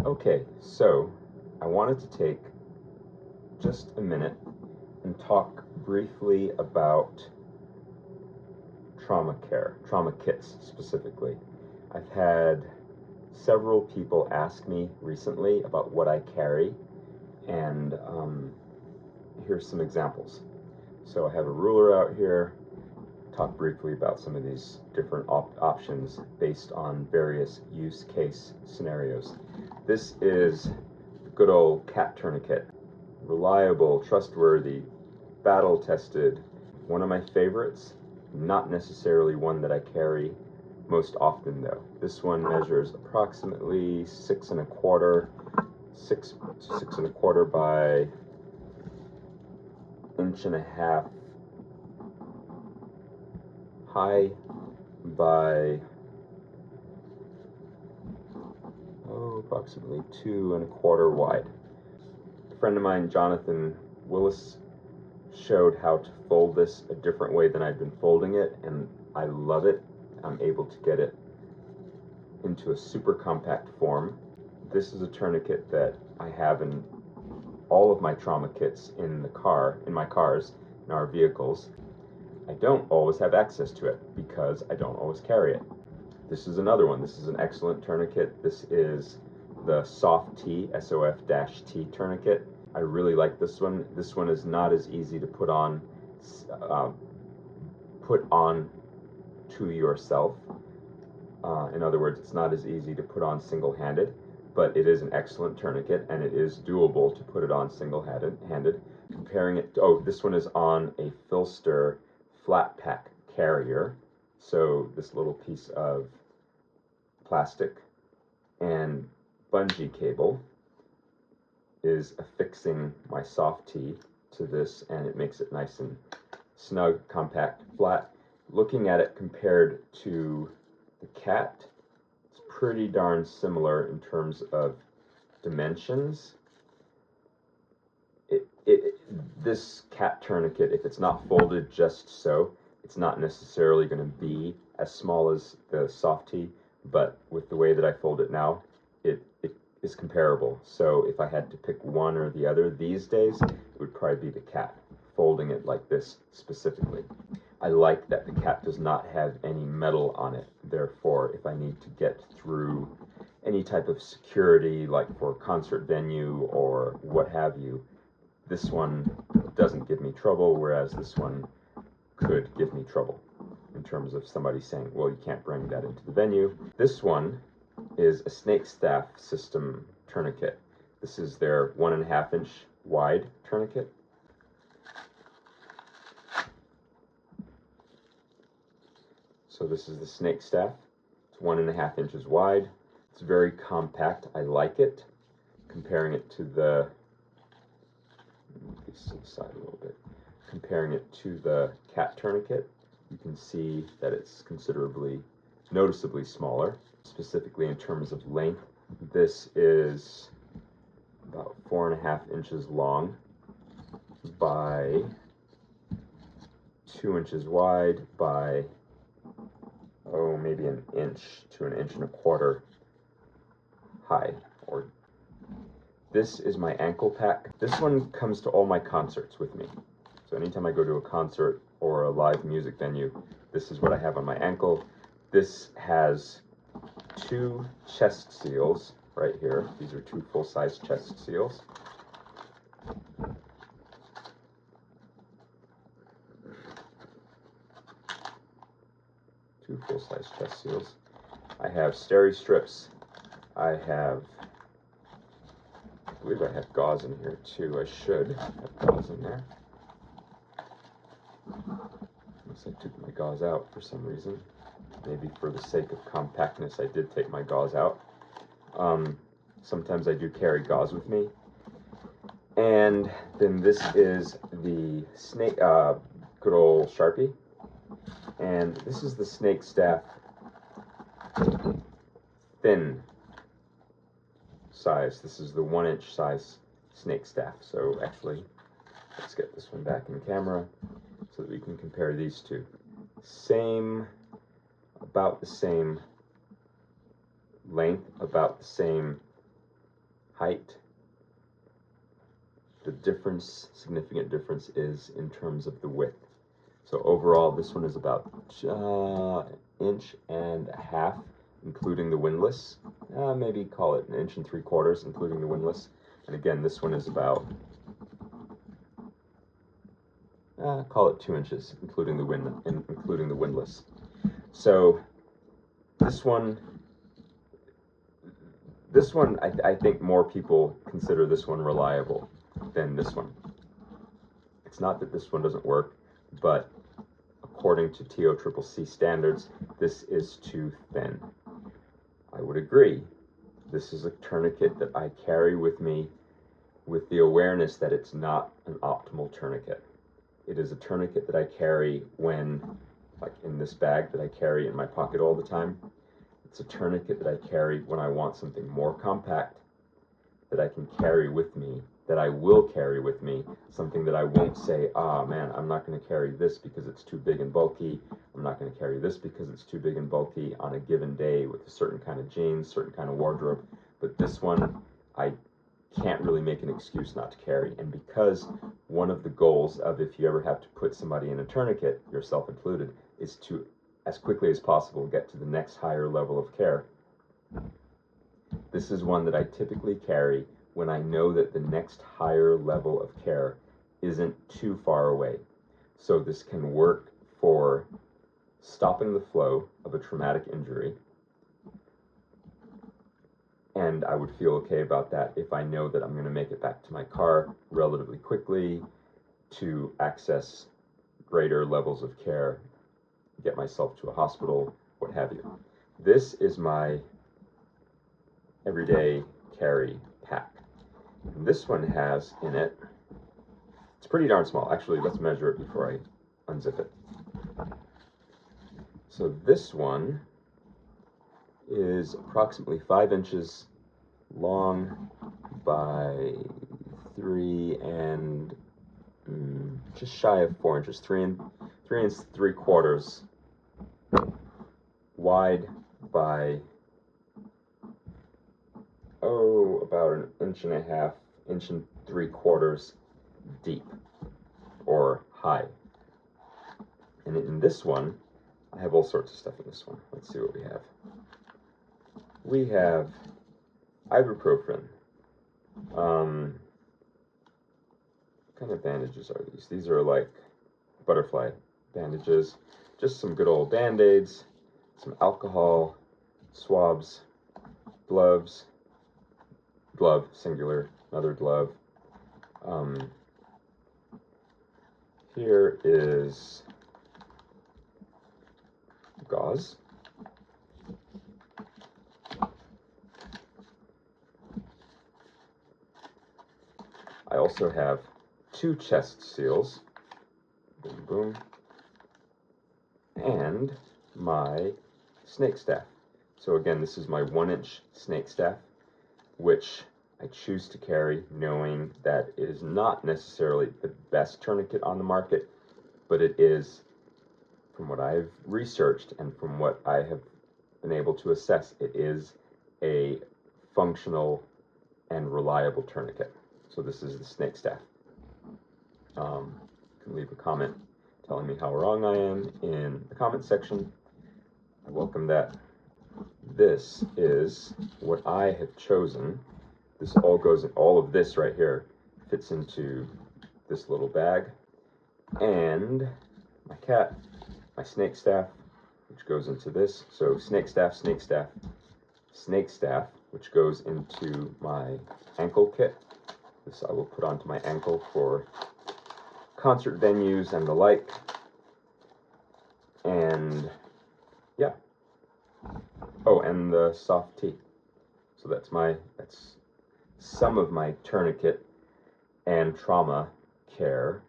Okay, so I wanted to take just a minute and talk briefly about trauma care, trauma kits specifically. I've had several people ask me recently about what I carry, and here's some examples. So I have a ruler out here. Talk briefly about some of these different options based on various use case scenarios. This is the good old cat tourniquet. Reliable, trustworthy, battle-tested. One of my favorites, not necessarily one that I carry most often though. This one measures approximately 6¼ by 1.5 inches high by approximately 2¼ wide. A friend of mine, Jonathan Willis, showed how to fold this a different way than I'd been folding it, and I love it. I'm able to get it into a super compact form. This is a tourniquet that I have in all of my trauma kits in my cars, in our vehicles. I don't always have access to it because I don't always carry it. This is another one. This is an excellent tourniquet. This is the Soft T, SOF-T tourniquet. I really like this one. This one is not as easy to put on to yourself. In other words, it's not as easy to put on single-handed, but it is an excellent tourniquet, and it is doable to put it on single-handed. Comparing it, this one is on a Filster flat pack carrier, so this little piece of plastic and bungee cable is affixing my Soft T to this, and it makes it nice and snug, compact, flat. Looking at it compared to the cat, it's pretty darn similar in terms of dimensions. This cat tourniquet, if it's not folded just so, it's not necessarily going to be as small as the Soft T, but with the way that I fold it now, it is comparable. So if I had to pick one or the other these days, it would probably be the cat, folding it like this specifically. I like that the cat does not have any metal on it. Therefore, if I need to get through any type of security, like for a concert venue or what have you, this one doesn't give me trouble, whereas this one could give me trouble in terms of somebody saying, well, you can't bring that into the venue. This one is a snake staff system tourniquet. This is their 1.5 inch wide tourniquet. So this is the snake staff. It's 1.5 inches wide. It's very compact. I like it. Comparing it to the, side a little bit. Comparing it to the cat tourniquet, you can see that it's noticeably smaller. Specifically in terms of length, this is about 4.5 inches long by 2 inches wide by maybe 1 inch to 1.25 inches high. Or this is my ankle pack. This one comes to all my concerts with me. So anytime I go to a concert or a live music venue, this is what I have on my ankle. This has 2 chest seals right here. These are 2 full-size chest seals. Two full-size chest seals. I have steri strips. I believe I have gauze in here too. I should have gauze in there. Unless I took my gauze out for some reason. Maybe for the sake of compactness, I did take my gauze out. Sometimes I do carry gauze with me. And then this is the snake, good old Sharpie. And this is the snake staff thin size. This is the 1 inch size snake staff. So actually, let's get this one back in camera so that we can compare these two. About the same length, about the same height. The significant difference is in terms of the width. So overall, this one is about inch and a half, including the windlass. Maybe call it 1 3/4 inches, including the windlass. And again, this one is about, call it 2 inches, including the windlass. So this one, I think more people consider this one reliable than this one. It's not that this one doesn't work, but according to TOCCC standards, this is too thin. I would agree. This is a tourniquet that I carry with me with the awareness that it's not an optimal tourniquet. It is a tourniquet that I carry when, like in this bag that I carry in my pocket all the time. It's a tourniquet that I carry when I want something more compact, that I can carry with me, that I will carry with me, something that I won't say, man, I'm not going to carry this because it's too big and bulky. I'm not going to carry this because it's too big and bulky on a given day with a certain kind of jeans, certain kind of wardrobe. But this one, I can't really make an excuse not to carry. And because one of the goals of if you ever have to put somebody in a tourniquet, yourself included, is to, as quickly as possible, get to the next higher level of care. This is one that I typically carry when I know that the next higher level of care isn't too far away. So this can work for stopping the flow of a traumatic injury, and I would feel okay about that if I know that I'm going to make it back to my car relatively quickly to access greater levels of care, get myself to a hospital, what have you. This is my everyday carry pack. And this one has in it, it's pretty darn small. Actually, let's measure it before I unzip it. So this one is approximately 5 inches long by 3 and just shy of 4 inches, 3 and 3/4 wide by about 1.5 inches, 1 3/4 deep or high. And in this one, I have all sorts of stuff in this one. Let's see what we have. We have ibuprofen. What kind of bandages are these? These are like butterfly bandages. Just some good old Band-Aids, some alcohol, swabs, gloves, glove, singular, another glove. Here is gauze. I also have 2 chest seals, boom, boom, and my snake staff. So again, this is my 1-inch snake staff, which I choose to carry knowing that it is not necessarily the best tourniquet on the market, but it is, from what I've researched and from what I have been able to assess, it is a functional and reliable tourniquet. So this is the snake staff. You can leave a comment telling me how wrong I am in the comment section. I welcome that. This is what I have chosen. This all goes in, all of this right here fits into this little bag. And my cat, my snake staff, which goes into this. So snake staff, snake staff, snake staff, which goes into my ankle kit. This I will put onto my ankle for concert venues and the like. And yeah. Oh, and the soft tee. So that's some of my tourniquet and trauma care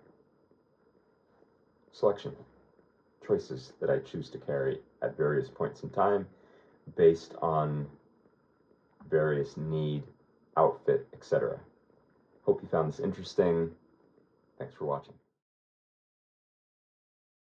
selection choices that I choose to carry at various points in time based on various need, outfit, etc. Hope you found this interesting. Thanks for watching.